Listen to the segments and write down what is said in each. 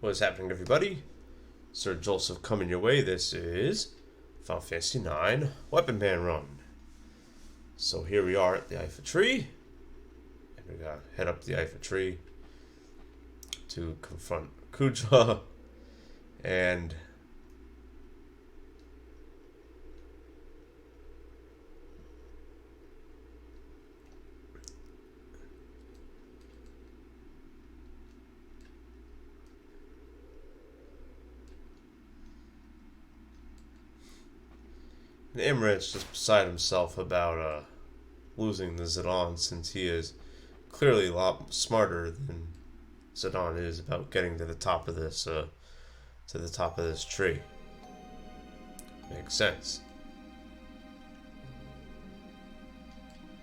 What is happening, everybody? Sir Joseph coming your way. This is Final Fantasy IX Weapon Band Run. So here we are at the Iifa Tree. And we gotta head up the Iifa Tree to confront Kuja. And Imran's just beside himself about losing the Zidane, since he is clearly a lot smarter than Zidane is about getting to the top of this tree. Makes sense.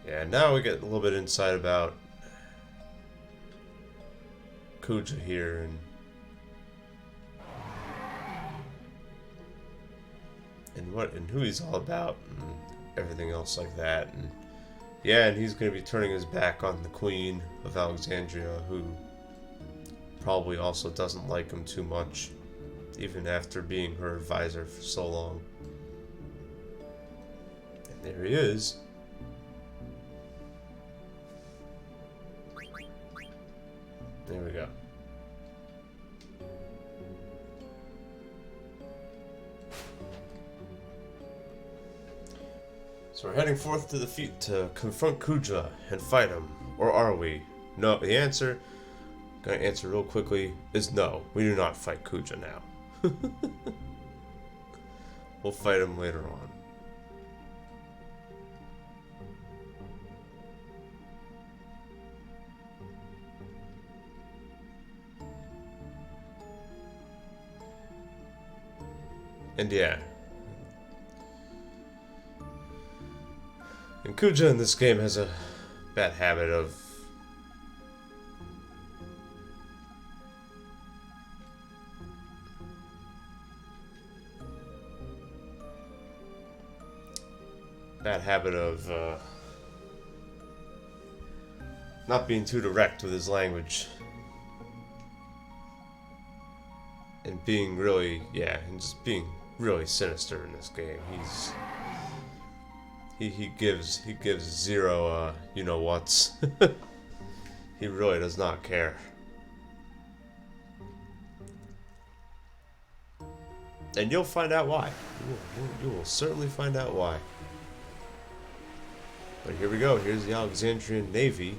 Yeah, now we get a little bit insight about Kuja here and who he's all about and everything else like that. And yeah, and he's going to be turning his back on the Queen of Alexandria, who probably also doesn't like him too much, even after being her advisor for so long. And there he is. There we go. So we're heading forth to the feet to confront Kuja and fight him. Or are we? No, the answer, gonna answer real quickly, is no. We do not fight Kuja now. We'll fight him later on. And yeah. And Kuja in this game has a bad habit of not being too direct with his language. And being really, and just being really sinister in this game. He gives zero you know what's. He really does not care. And you'll find out why. You will certainly find out why. But here we go. Here's the Alexandrian Navy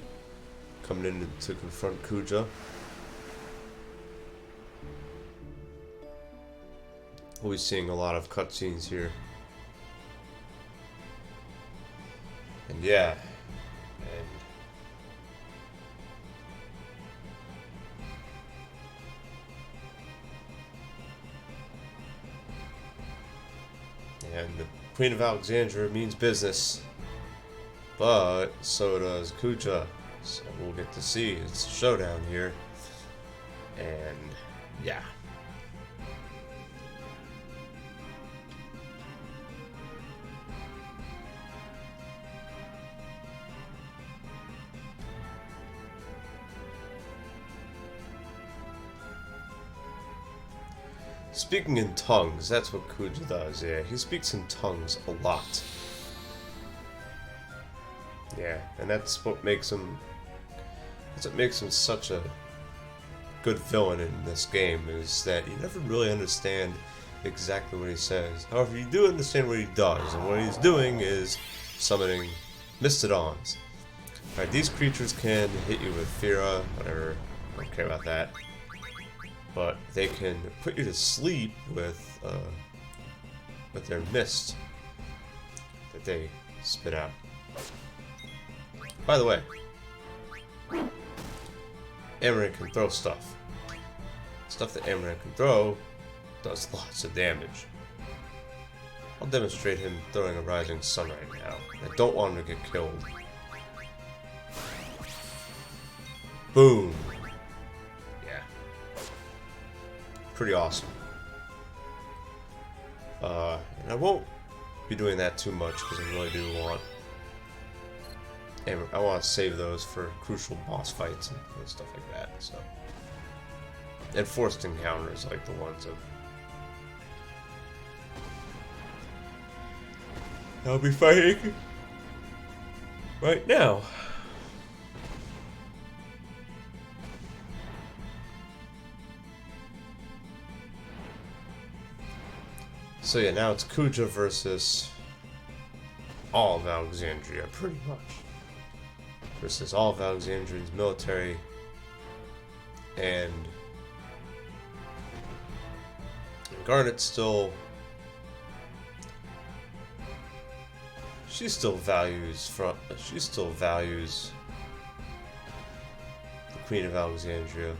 coming in to confront Kuja. We'll be seeing a lot of cutscenes here. And yeah, and the Queen of Alexandria means business, but so does Kuja. So we'll get to see it's a showdown here, and yeah. Speaking in tongues, that's what Kuja does, yeah. He speaks in tongues a lot. Yeah, and that's what makes him such a good villain in this game, is that you never really understand exactly what he says. However, you do understand what he does, and what he's doing is summoning Mistodons. Alright, these creatures can hit you with Fira, whatever, I don't care about that. But they can put you to sleep with their mist that they spit out. By the way, Amaranth can throw stuff. Stuff that Amaranth can throw does lots of damage. I'll demonstrate him throwing a rising sun right now. I don't want him to get killed. Boom. Pretty awesome. And I won't be doing that too much because I really do want, and I want to save those for crucial boss fights and stuff like that. So enforced encounters like the ones I'll be fighting right now. So yeah, now it's Kuja versus all of Alexandria, pretty much. Versus all of Alexandria's military and Garnet still... She still values the Queen of Alexandria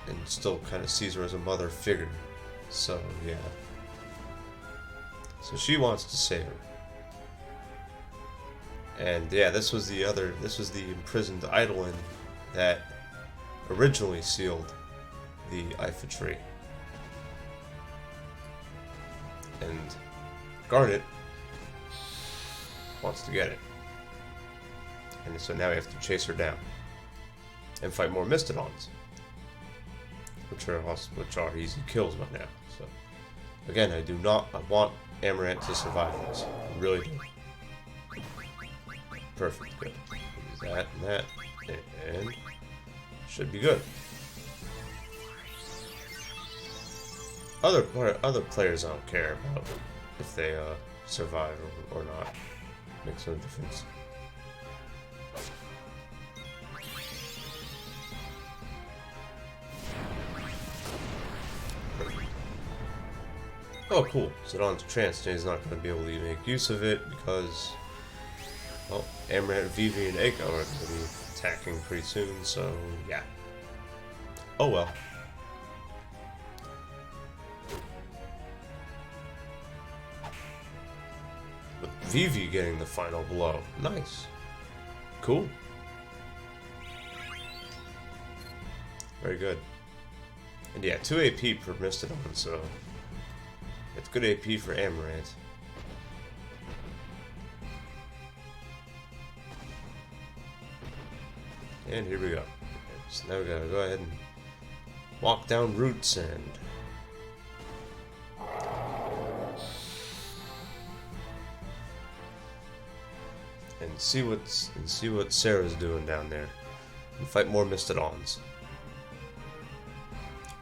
and still kind of sees her as a mother figure. So yeah. So she wants to save her. And yeah, this was the imprisoned Eidolon that originally sealed the Iifa Tree. And Garnet wants to get it. And so now we have to chase her down. And fight more Mastodons. Which are easy kills by now. So again, I want Amaranth to survive this. I really do. Perfect, good. Use that and that, and should be good. Other players I don't care about if they survive or not. Makes no difference. Oh, cool. Zidane's tranced and he's not going to be able to make use of it because, well, Amaranth, Vivi, and Eiko are going to be attacking pretty soon, so yeah. Oh well. With Vivi getting the final blow. Nice. Cool. Very good. And yeah, 2 AP per Mastodon, so it's good AP for Amaranth. And here we go. So now we gotta go ahead and walk down Roots and see what Sarah's doing down there. And fight more Mastodons.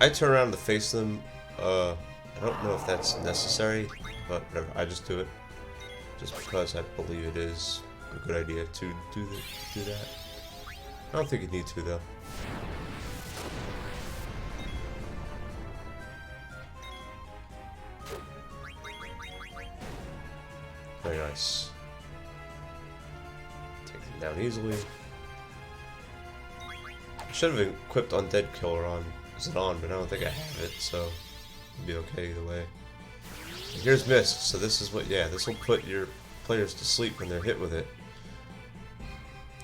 I turn around to face them. I don't know if that's necessary, but whatever. I just do it, just because I believe it is a good idea to do that. I don't think you need to though. Very nice. Take them down easily. I should have equipped Undead Killer on Zidane, but I don't think I have it, so it'll be okay either way. And here's Mist, so this is what, yeah, this will put your players to sleep when they're hit with it.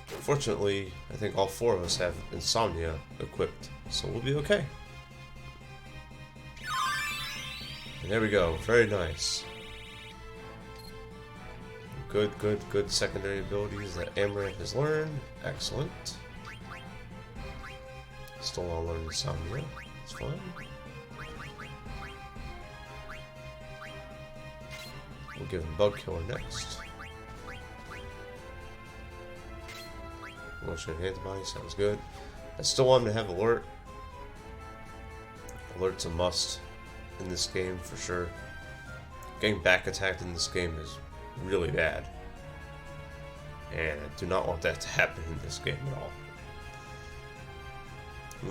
Fortunately, I think all 4 of us have Insomnia equipped, so we'll be okay. And there we go, very nice. Good secondary abilities that Amaranth has learned. Excellent. Still want to learn Insomnia. It's fine. We'll give him Bug Killer next. Motion antibody sounds good. I still want him to have Alert. Alert's a must in this game for sure. Getting back attacked in this game is really bad. And I do not want that to happen in this game at all.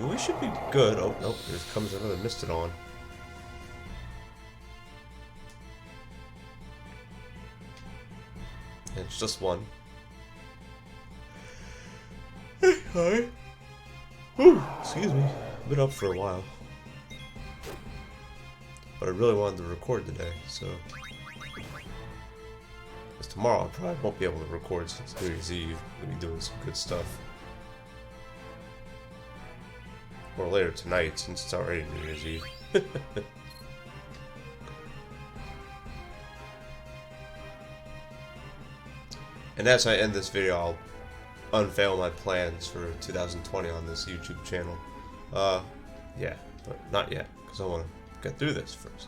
We should be good. Oh, nope, here comes another Mastodon. And it's just one. Hey, hi. Whew, excuse me. I've been up for a while. But I really wanted to record today, so... Because tomorrow I probably won't be able to record since New Year's Eve. I'm going to be doing some good stuff. Or later tonight, since it's already New Year's Eve. And as I end this video, I'll unveil my plans for 2020 on this YouTube channel. Yeah. But not yet, because I want to get through this first.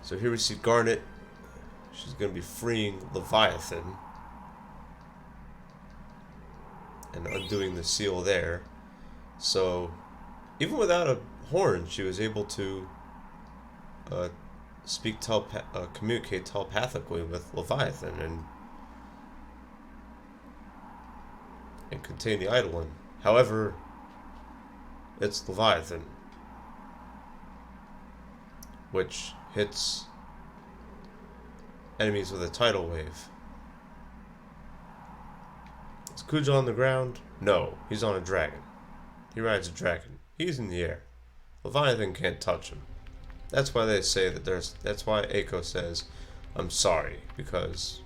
So here we see Garnet. She's going to be freeing Leviathan and undoing the seal there. So even without a horn, she was able to communicate telepathically with Leviathan and contain the Eidolon. However, it's Leviathan, which hits enemies with a tidal wave. Is Kuja on the ground? No, he's on a dragon. He rides a dragon. He's in the air. Leviathan can't touch him. That's why they say that that's why Eiko says, I'm sorry, because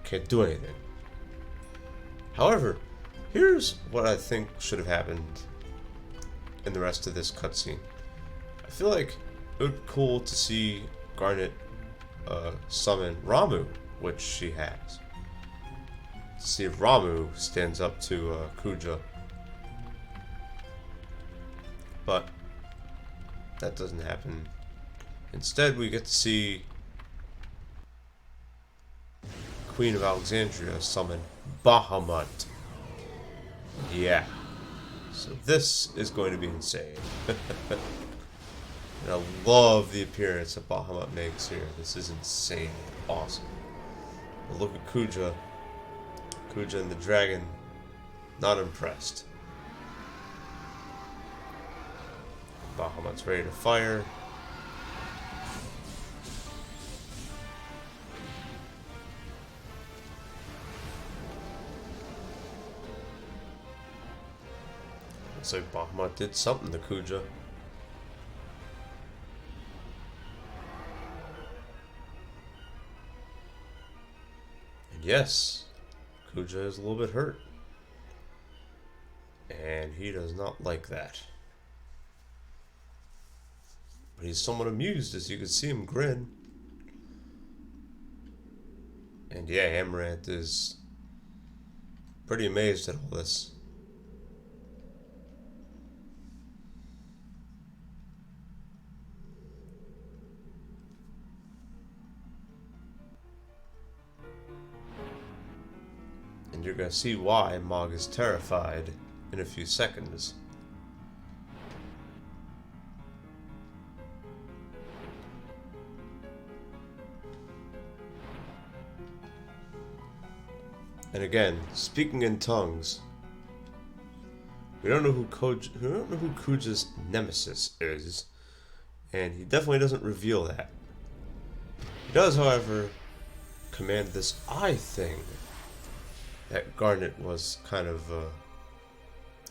can't do anything. However, here's what I think should have happened in the rest of this cutscene. I feel like it would be cool to see Garnet summon Ramu, which she has. To see if Ramu stands up to Kuja. But that doesn't happen. Instead, we get to see Queen of Alexandria summon Bahamut. Yeah. So this is going to be insane. And I love the appearance that Bahamut makes here. This is insane. Awesome. But look at Kuja. Kuja and the dragon. Not impressed. Bahamut's ready to fire. Looks like Bahamut did something to Kuja. And yes, Kuja is a little bit hurt. And he does not like that. But he's somewhat amused, as you can see him grin. And yeah, Amaranth is pretty amazed at all this. And you're gonna see why Mog is terrified in a few seconds. And again, speaking in tongues, we don't know who Kuja's nemesis is, and he definitely doesn't reveal that. He does, however, command this eye thing that Garnet was kind of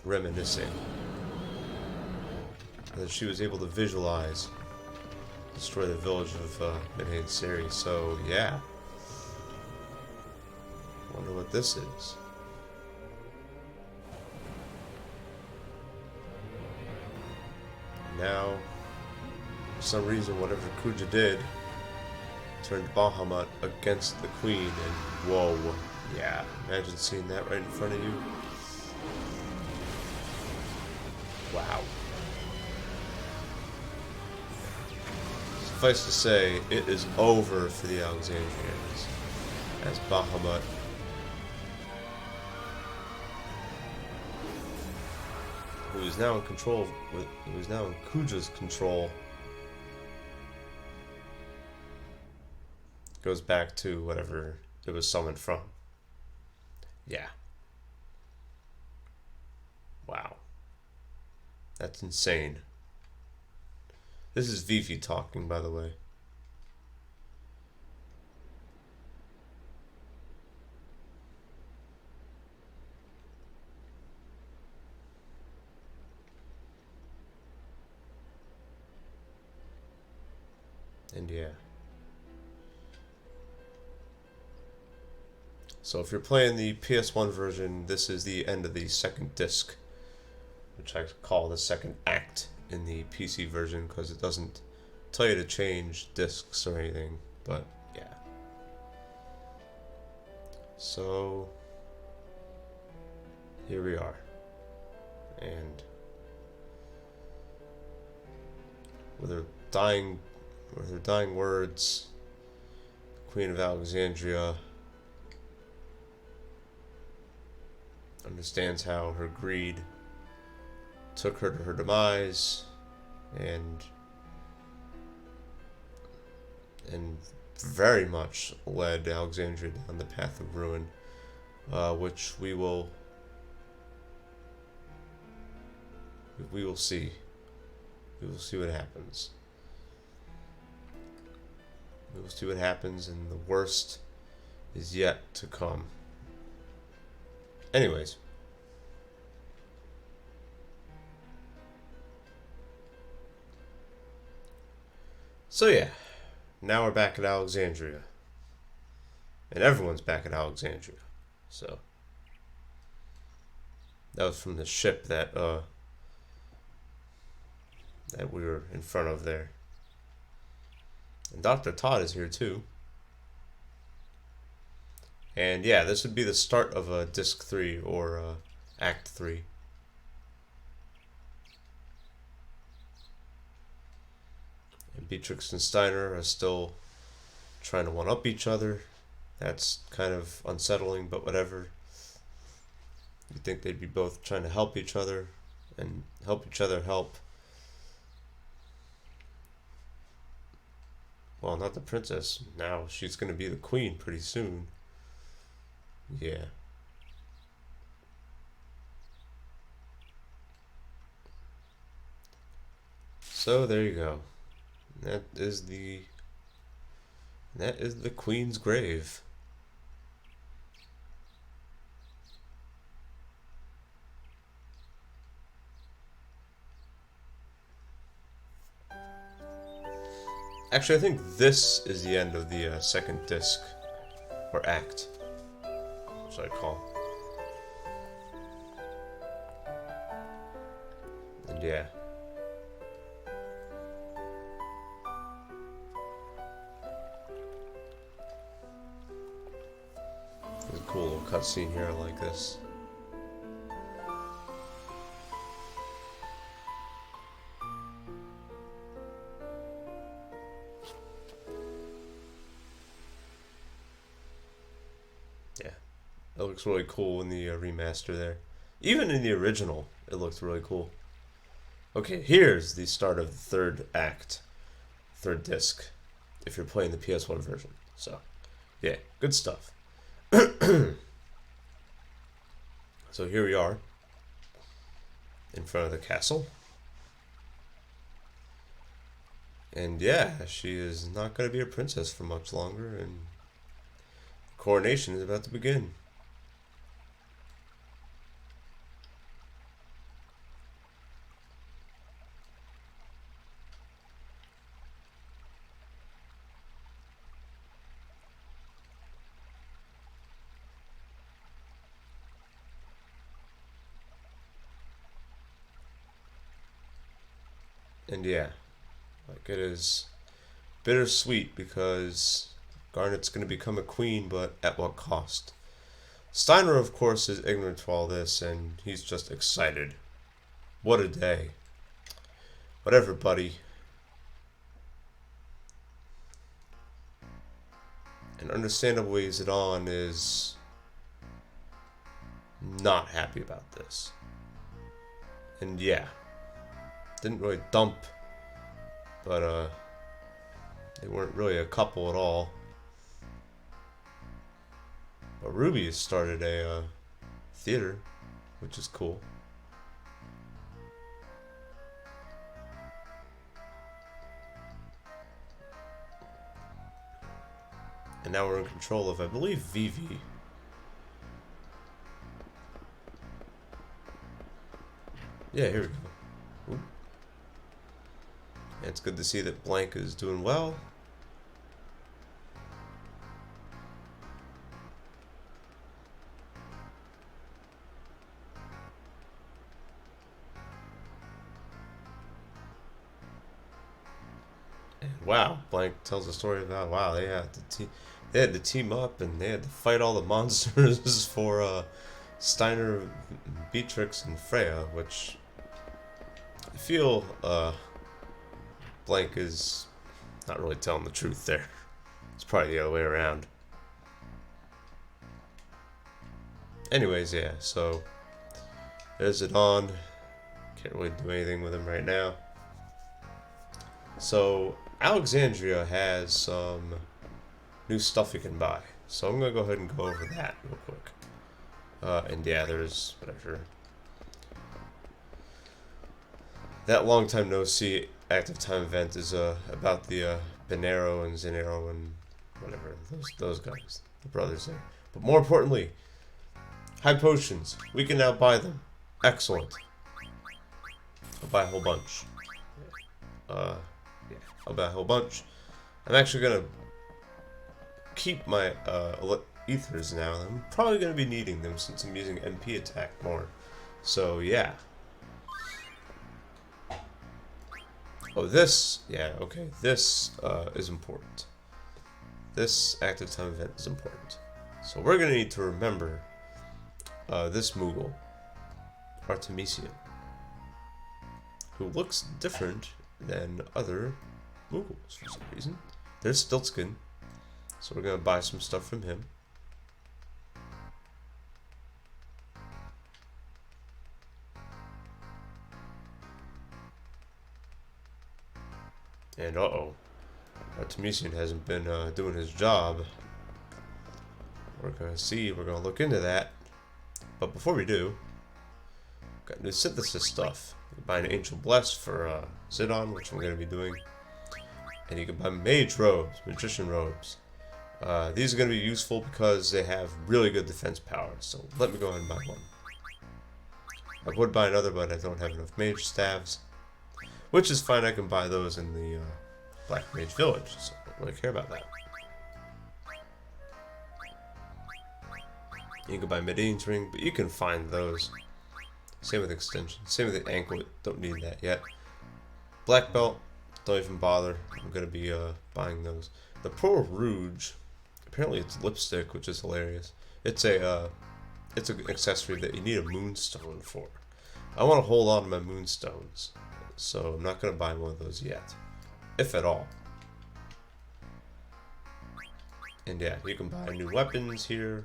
reminiscing, that she was able to visualize, destroy the village of Midhain Seri. So yeah. Wonder what this is. Now, for some reason, whatever Kuja did turned Bahamut against the queen, and whoa, yeah, imagine seeing that right in front of you. Wow. Suffice to say, it is over for the Alexandrians, as Bahamut, who is now in control, who is now in Kuja's control, goes back to whatever it was summoned from. Yeah. Wow. That's insane. This is Vivi talking, by the way. And yeah. So if you're playing the PS1 version, this is the end of the second disc, which I call the second act in the PC version, because it doesn't tell you to change discs or anything, but yeah. So here we are. and with her dying words, the Queen of Alexandria understands how her greed took her to her demise, and very much led Alexandria down the path of ruin, which we will see. We will see what happens. We will see what happens, and the worst is yet to come. Anyways. So yeah, now we're back at Alexandria. And everyone's back at Alexandria. So that was from the ship that we were in front of there. And Dr. Todd is here too. And yeah, this would be the start of Disc 3 or Act 3. And Beatrix and Steiner are still trying to one-up each other. That's kind of unsettling, but whatever. You'd think they'd be both trying to help each other and help each other help. Well, not the princess. Now she's going to be the queen pretty soon. Yeah. So there you go. That is the queen's grave. Actually, I think this is the end of the second disc, or act, which I call. And yeah. There's a cool little cutscene here like this. It looks really cool in the remaster there. Even in the original, it looks really cool. Okay, here's the start of the third act. Third disc. If you're playing the PS1 version. So, yeah, good stuff. So here we are. In front of the castle. And yeah, she is not going to be a princess for much longer. And coronation is about to begin. And yeah, like it is bittersweet because Garnet's going to become a queen, but at what cost? Steiner, of course, is ignorant to all this, and he's just excited. What a day. Whatever, buddy. And understandably, Zidane is not happy about this. And yeah, didn't really dump, but they weren't really a couple at all. But Ruby has started a theater, which is cool. And now we're in control of, I believe, Vivi. Yeah, here we go. Ooh. And it's good to see that Blank is doing well. And wow, Blank tells a story about they had to team up and they had to fight all the monsters for Steiner, Beatrix, and Freya, which I feel Blank is not really telling the truth there. It's probably the other way around. Anyways, yeah, so there's Zidane. Can't really do anything with him right now. So Alexandria has some new stuff you can buy. So I'm gonna go ahead and go over that real quick. And yeah, there's whatever. That long time no see active time event is about the Benero and Zenero and whatever, those guys, the brothers there. But more importantly, high potions. We can now buy them. Excellent. I'll buy a whole bunch. Yeah, I'll buy a whole bunch. I'm actually gonna keep my ethers now. I'm probably gonna be needing them since I'm using MP attack more. So yeah. Oh, this, yeah, okay, this is important. This active time event is important. So we're going to need to remember this Moogle, Artemisian, who looks different than other Moogles for some reason. There's Stiltskin, so we're going to buy some stuff from him. And Artemisian hasn't been doing his job. We're gonna look into that. But before we do, got new synthesis stuff. You can buy an Ancient Bless for Zidane, which I'm gonna be doing. And you can buy Mage Robes, Magician Robes. These are gonna be useful because they have really good defense power. So let me go ahead and buy one. I would buy another, but I don't have enough Mage Staves. Which is fine, I can buy those in the Black Mage Village, so I don't really care about that. You can buy Medine's Ring, but you can find those. Same with Extension, same with the Anklet, don't need that yet. Black Belt, don't even bother, I'm going to be buying those. The Pearl Rouge, apparently it's lipstick, which is hilarious. It's an accessory that you need a Moonstone for. I want to hold on to my Moonstones. So I'm not going to buy one of those yet, if at all. And yeah, you can buy new weapons here.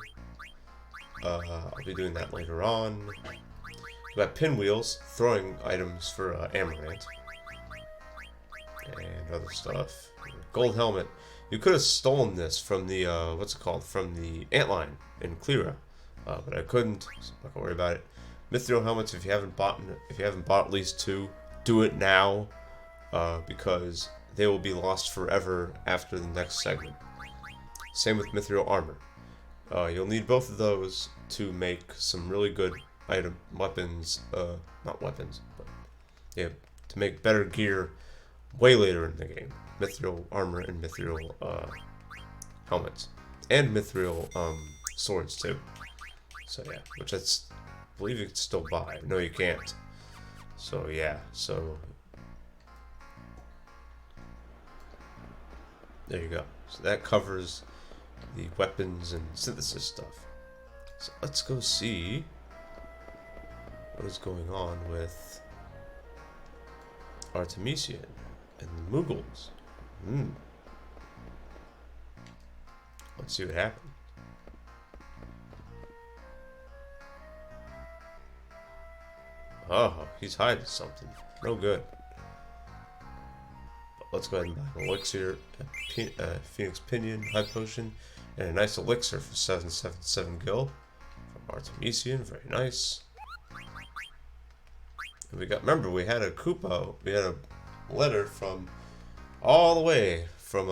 I'll be doing that later on. You got pinwheels, throwing items for Amaranth. And other stuff. Gold helmet. You could have stolen this from the, what's it called? From the Antline in Clera. But I couldn't, so I'm not going to worry about it. Mithril helmets, if you haven't bought at least 2. Do it now, because they will be lost forever after the next segment. Same with Mithril armor. You'll need both of those to make some really good weapons, not weapons, but yeah, to make better gear way later in the game. Mithril armor and Mithril helmets, and Mithril swords too. So yeah, which I believe you can still buy. No, you can't. So yeah, so there you go. So that covers the weapons and synthesis stuff. So let's go see what is going on with Artemisian and the Moogles. Let's see what happened. Oh, he's hiding something. No good. But let's go ahead and buy an elixir, a Phoenix Pinion, High Potion, and a nice elixir for 777 gil from Artemisian. Very nice. And we got, remember, we had a Kupo, we had a letter from all the way from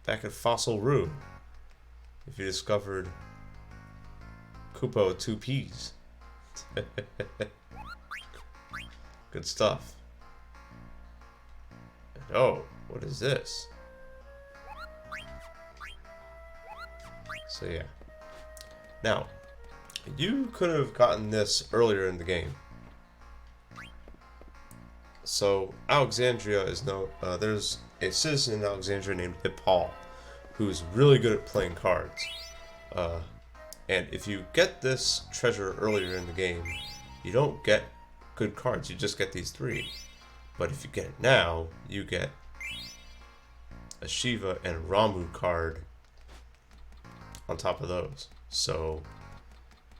back at Fossil Rue. If you discovered Kupo with 2 P's. Good stuff. And oh, what is this? So yeah. Now, you could have gotten this earlier in the game. So Alexandria is there's a citizen in Alexandria named Hip Hall, who's really good at playing cards. And if you get this treasure earlier in the game, you don't get good cards, you just get these 3. But if you get it now, you get a Shiva and a Ramu card on top of those. So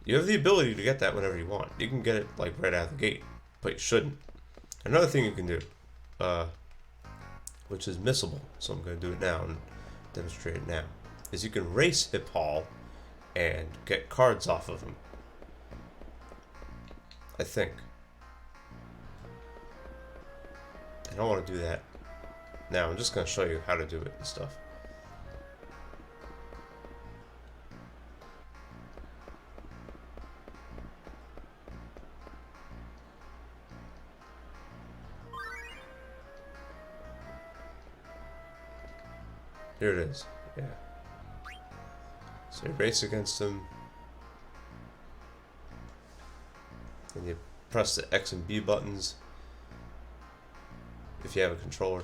you have the ability to get that whenever you want. You can get it like right out of the gate, but you shouldn't. Another thing you can do, which is missable, so I'm going to do it now and demonstrate it now, is you can race Hipal and get cards off of him. I think. I don't want to do that now. I'm just going to show you how to do it and stuff. Here it is. Yeah. So you race against him. And you press the X and B buttons if you have a controller.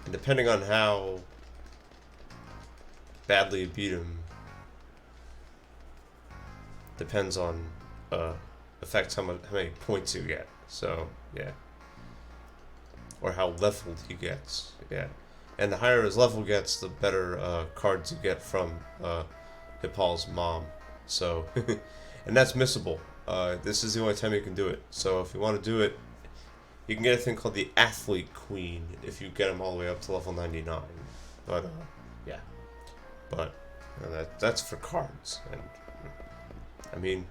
And depending on how badly you beat him, depends on affects how many points you get. So yeah, or how leveled he gets. Yeah, and the higher his level gets, the better cards you get from Hipal's mom. So, and that's missable. This is the only time you can do it. So if you want to do it, you can get a thing called the Athlete Queen if you get them all the way up to level 99. But yeah, but that's for cards, and I mean.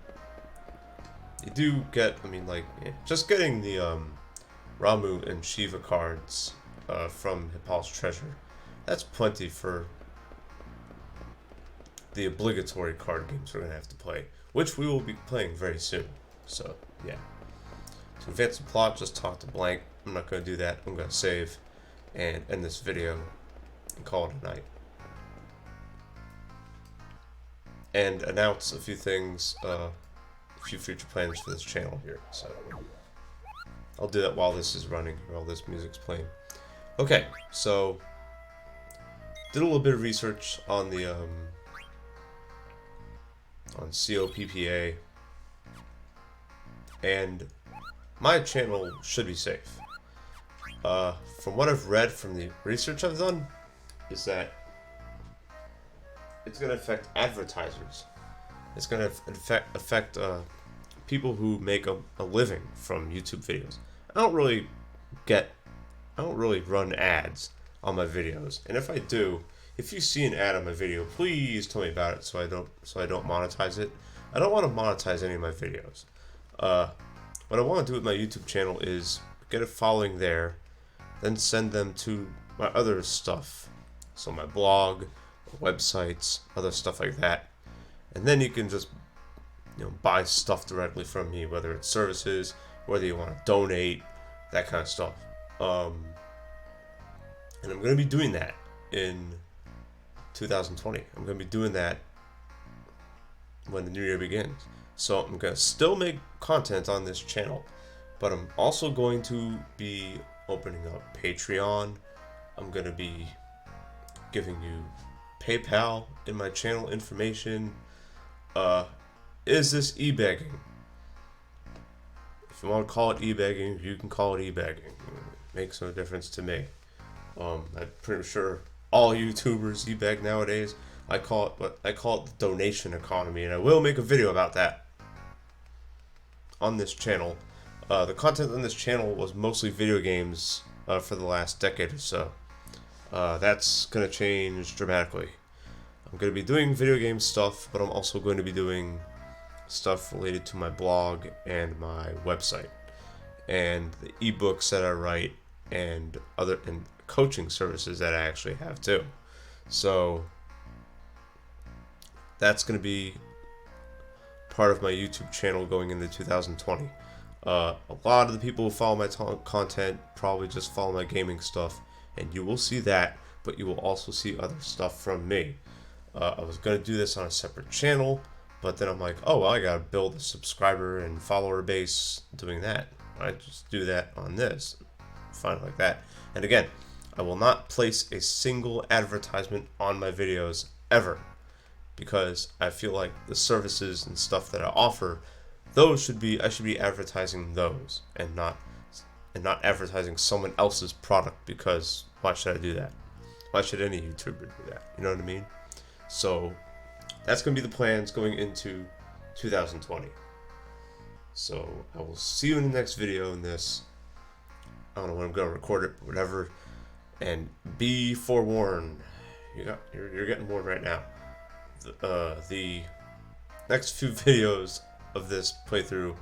You do get, I mean, like, just getting the Ramu and Shiva cards from Hipal's treasure, that's plenty for the obligatory card games we're going to have to play, which we will be playing very soon. So, yeah. To advance the plot, just talk to blank. I'm not going to do that. I'm going to save and end this video and call it a night. And announce a few things, a few future plans for this channel here. So I'll do that while this is running, while this music's playing. Okay, so did a little bit of research on the on COPPA, and my channel should be safe. From what I've read from the research I've done, is that it's going to affect advertisers. It's going to affect people who make a living from YouTube videos. I don't really run ads on my videos, and if I do, if you see an ad on my video, please tell me about it so I don't monetize it. I don't want to monetize any of my videos. What I want to do with my YouTube channel is get a following there, then send them to my other stuff, so my blog, websites, other stuff like that, and then you can just buy stuff directly from me, whether it's services, whether you want to donate, that kind of stuff. And I'm going to be doing that in 2020. I'm going to be doing that when the new year begins. So I'm going to still make content on this channel, but I'm also going to be opening up Patreon. I'm going to be giving you PayPal in my channel information. Is this e-begging? If you want to call it e-begging, you can call it e-begging. It makes no difference to me. I'm pretty sure all YouTubers e-beg nowadays. I call it the donation economy, and I will make a video about that on this channel. The content on this channel was mostly video games for the last decade or so. That's going to change dramatically. I'm going to be doing video game stuff, but I'm also going to be doing stuff related to my blog and my website, and the ebooks that I write, and coaching services that I actually have too. So that's going to be part of my YouTube channel going into 2020. A lot of the people who follow my content probably just follow my gaming stuff, and you will see that, but you will also see other stuff from me. I was going to do this on a separate channel, but then I'm like, oh, well, I got to build a subscriber and follower base doing that. I just do that on this. Fine like that. And again, I will not place a single advertisement on my videos ever, because I feel like the services and stuff that I offer, I should be advertising those and not advertising someone else's product, because why should I do that? Why should any YouTuber do that? You know what I mean? So that's going to be the plans going into 2020. So I will see you in the next video in this. I don't know when I'm going to record it, but whatever. And be forewarned. You're getting warned right now. The next few videos of this playthrough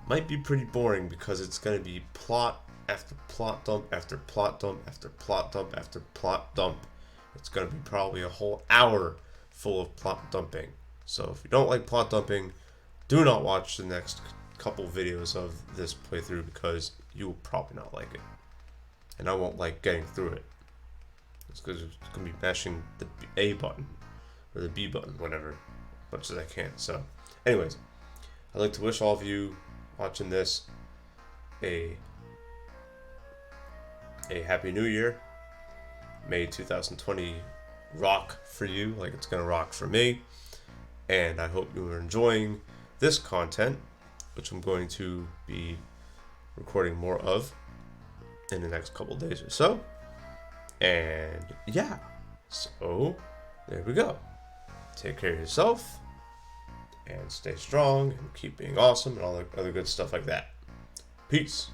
might be pretty boring, because it's going to be plot after plot dump after plot dump after plot dump after plot dump. It's going to be probably a whole hour full of plot dumping. So if you don't like plot dumping, do not watch the next couple videos of this playthrough, because you will probably not like it. And I won't like getting through it. It's because it's going to be mashing the A button or the B button, whatever, as much as I can. So anyways, I'd like to wish all of you watching this a happy new year. May 2020 rock for you like it's gonna rock for me, and I hope you are enjoying this content, which I'm going to be recording more of in the next couple days or so. And yeah, so there we go. Take care of yourself and stay strong and keep being awesome and all the other good stuff like that. Peace.